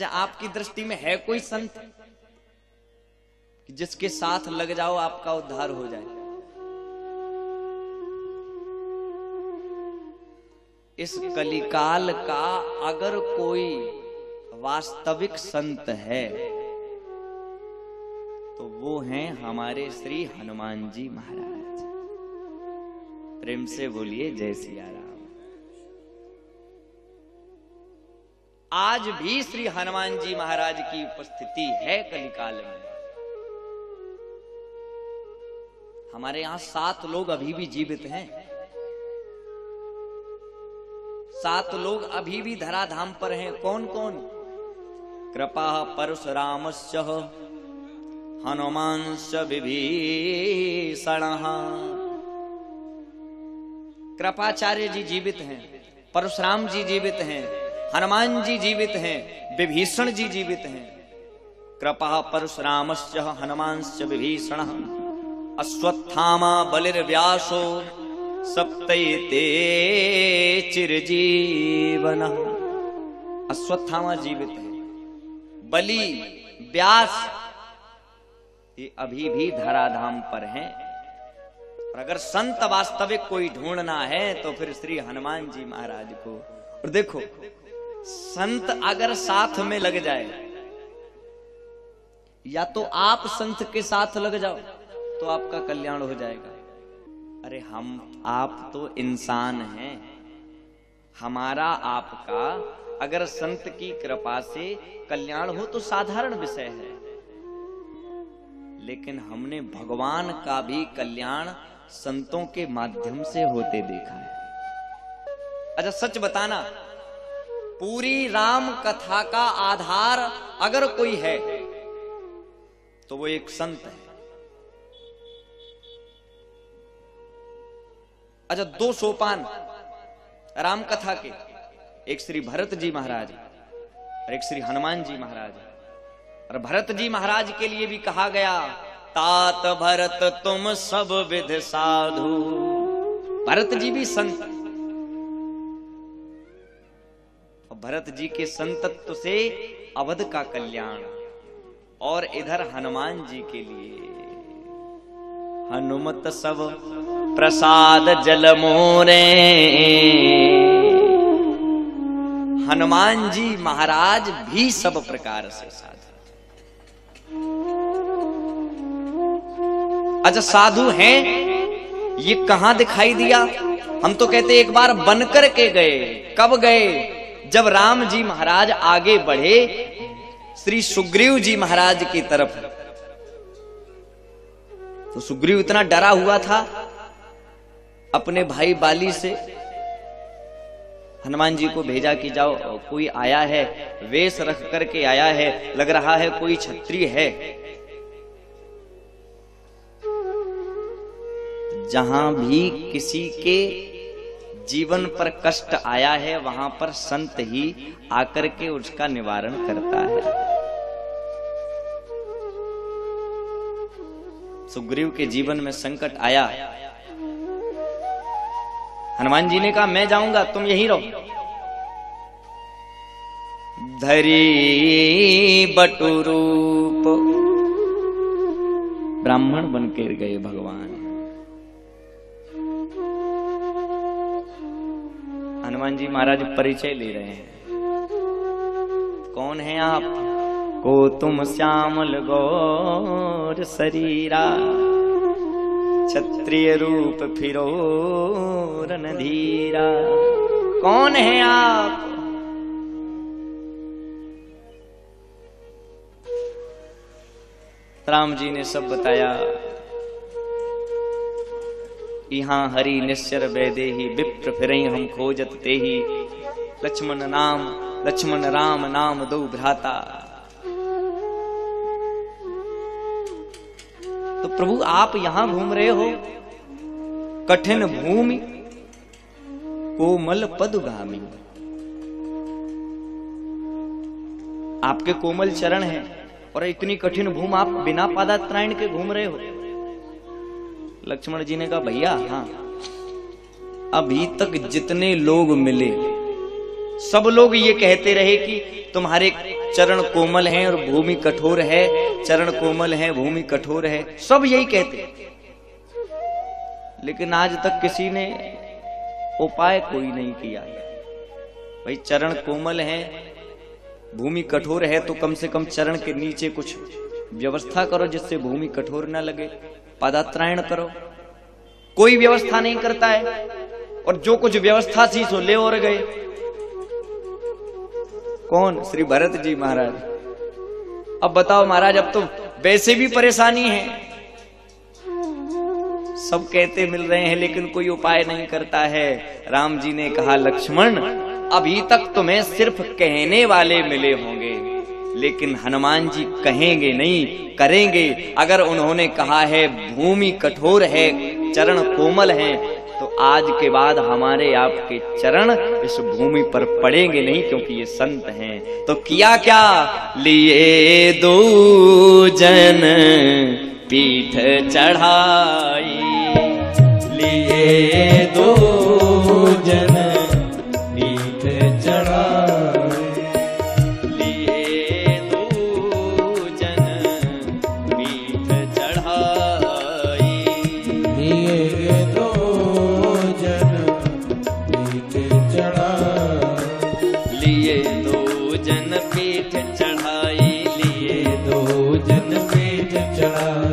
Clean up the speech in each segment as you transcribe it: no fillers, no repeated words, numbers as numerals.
अच्छा, आपकी दृष्टि में है कोई संत कि जिसके साथ लग जाओ आपका उद्धार हो जाए? इस कलिकाल का अगर कोई वास्तविक संत है तो वो हैं हमारे श्री हनुमान जी महाराज। प्रेम से बोलिए जय सिया राम। आज भी श्री हनुमान जी महाराज की उपस्थिति है कलिकाल में। हमारे यहां 7 लोग अभी भी जीवित हैं। 7 लोग अभी भी धराधाम पर हैं। कौन कौन? कृपा परशुरामश्च हनुमांश्च विभीषणः। कृपाचार्य जी जीवित हैं, परशुराम जी जीवित हैं, हनुमान जी जीवित हैं, विभीषण जी जीवित हैं। कृपा परशुरामश्च हनुमांश्च विभीषणः अश्वत्थामा बलिर्व्यासो सप्तैते चिरजीवनः। अश्वत्थामा जीवित है, बलि, व्यास ये अभी भी धराधाम पर हैं। और अगर संत वास्तविक कोई ढूंढना है तो फिर श्री हनुमान जी महाराज को। और देखो, संत अगर साथ में लग जाए, या तो आप संत के साथ लग जाओ तो आपका कल्याण हो जाएगा। अरे हम आप तो इंसान हैं, हमारा आपका अगर संत की कृपा से कल्याण हो तो साधारण विषय है। लेकिन हमने भगवान का भी कल्याण संतों के माध्यम से होते देखा है। अच्छा सच बताना, पूरी राम कथा का आधार अगर कोई है तो वो एक संत है। अच्छा, 2 सोपान राम कथा के, एक श्री भरत जी महाराज और एक श्री हनुमान जी महाराज। और भरत जी महाराज के लिए भी कहा गया, तात भरत तुम सब विध साधु। भरत जी भी संत, और भरत जी के संतत्व से अवध का कल्याण। और इधर हनुमान जी के लिए, हनुमत सब प्रसाद जल मोरे। हनुमान जी महाराज भी सब प्रकार से साधु। अच्छा, साधु हैं ये कहां दिखाई दिया? हम तो कहते एक बार बनकर के गए। कब गए? जब राम जी महाराज आगे बढ़े श्री सुग्रीव जी महाराज की तरफ, तो सुग्रीव इतना डरा हुआ था अपने भाई बाली से। हनुमान जी को भेजा कि जाओ, कोई आया है, वेश रख करके आया है, लग रहा है कोई क्षत्रिय है। जहां भी किसी के जीवन पर कष्ट आया है वहां पर संत ही आकर के उसका निवारण करता है। सुग्रीव के जीवन में संकट आया, हनुमान जी ने कहा मैं जाऊंगा, तुम यहीं रहो। धरी बटुरूप, ब्राह्मण बनकर गए भगवान। हनुमान जी महाराज परिचय ले रहे हैं, कौन है आप? को तुम श्यामल गौर शरीरा, क्षत्रिय रूप फिरो रणधीरा। कौन है आप? राम जी ने सब बताया। यहाँ हरि निश्चर वैदेही, विप्र फिरई हम खोजत तेही। लक्ष्मण राम नाम दो भ्राता। तो प्रभु आप यहां घूम रहे हो, कठिन भूमि कोमल पदुगामी। आपके कोमल चरण हैं और इतनी कठिन भूमि आप बिना पादात्रायण के घूम रहे हो। लक्ष्मण जी ने कहा भैया हाँ, अभी तक जितने लोग मिले सब लोग ये कहते रहे कि तुम्हारे चरण कोमल हैं और भूमि कठोर है, चरण कोमल है भूमि कठोर है, सब यही कहते। लेकिन आज तक किसी ने उपाय कोई नहीं किया। भाई चरण कोमल है भूमि कठोर है तो कम से कम चरण के नीचे कुछ व्यवस्था करो जिससे भूमि कठोर ना लगे, पदात्रायण करो। कोई व्यवस्था नहीं करता है, और जो कुछ व्यवस्था थी सो ले और गए। कौन? श्री भरत जी महाराज। अब बताओ महाराज, अब तो वैसे भी परेशानी है, सब कहते मिल रहे हैं लेकिन कोई उपाय नहीं करता है। राम जी ने कहा, लक्ष्मण अभी तक तुम्हें सिर्फ कहने वाले मिले होंगे, लेकिन हनुमान जी कहेंगे नहीं, करेंगे। अगर उन्होंने कहा है भूमि कठोर है चरण कोमल है, तो आज के बाद हमारे आपके चरण इस भूमि पर पड़ेंगे नहीं, क्योंकि ये संत हैं। तो किया क्या? लिए दो जन पीठ चढ़ाई, लिए दो जन पीठ चढ़ाई, लिए दो जन पीठ चढ़ाई, लिए दो जन पीठ चढ़ाई, लिए दो जन पीठ चढ़ाई, लिए दो जन पीठ चढ़ाई,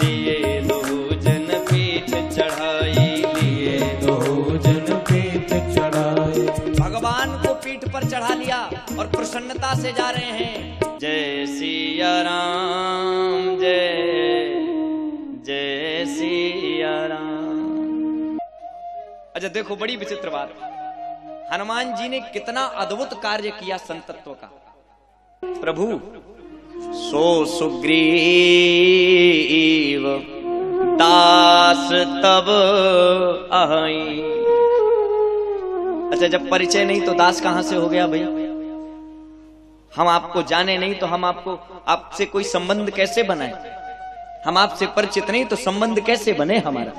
लिए दो जन पीठ चढ़ाई, लिए दो जन पीठ चढ़ाई। भगवान को पीठ पर चढ़ा लिया और प्रसन्नता से जा रहे हैं। जय सिया राम, जय जय सिया राम। अच्छा देखो, बड़ी विचित्र बात, हनुमान जी ने कितना अद्भुत कार्य किया संतत्व का। प्रभु सो सुग्रीव दास तब आई। अच्छा, जब परिचय नहीं तो दास कहां से हो गया भैया? हम आपको जाने नहीं तो हम आपसे कोई संबंध कैसे बनाए? हम आपसे परिचित नहीं तो संबंध कैसे बने हमारा?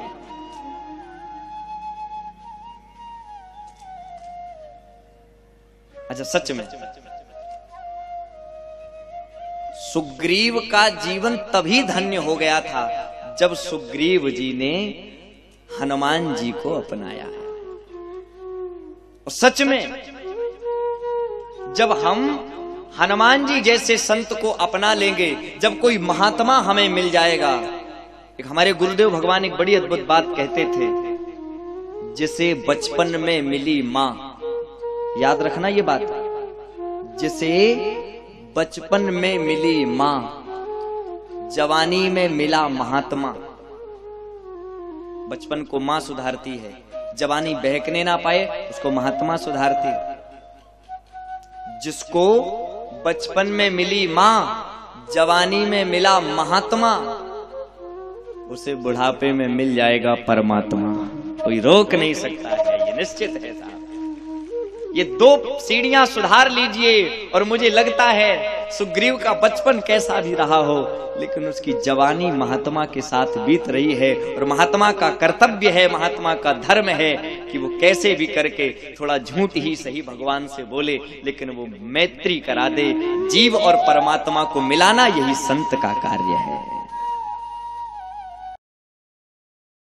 अच्छा, सच में सुग्रीव का जीवन तभी धन्य हो गया था जब सुग्रीव जी ने हनुमान जी को अपनाया। और सच में जब हम हनुमान जी जैसे संत को अपना लेंगे, जब कोई महात्मा हमें मिल जाएगा। एक हमारे गुरुदेव भगवान एक बड़ी अद्भुत बात कहते थे, जिसे बचपन में मिली मां, याद रखना ये बात, जिसे बचपन में मिली मां, जवानी में मिला महात्मा। बचपन को मां सुधारती है, जवानी बहकने ना पाए उसको महात्मा सुधारती है। जिसको बचपन में मिली मां, जवानी में मिला महात्मा, उसे बुढ़ापे में मिल जाएगा परमात्मा। कोई रोक नहीं सकता है, ये निश्चित है साहब। ये दो सीढ़ियां सुधार लीजिए और मुझे लगता है सुग्रीव का बचपन कैसा भी रहा हो, लेकिन उसकी जवानी महात्मा के साथ बीत रही है। और महात्मा का कर्तव्य है, महात्मा का धर्म है कि वो कैसे भी करके थोड़ा झूठ ही सही भगवान से बोले, लेकिन वो मैत्री करा दे। जीव और परमात्मा को मिलाना यही संत का कार्य है।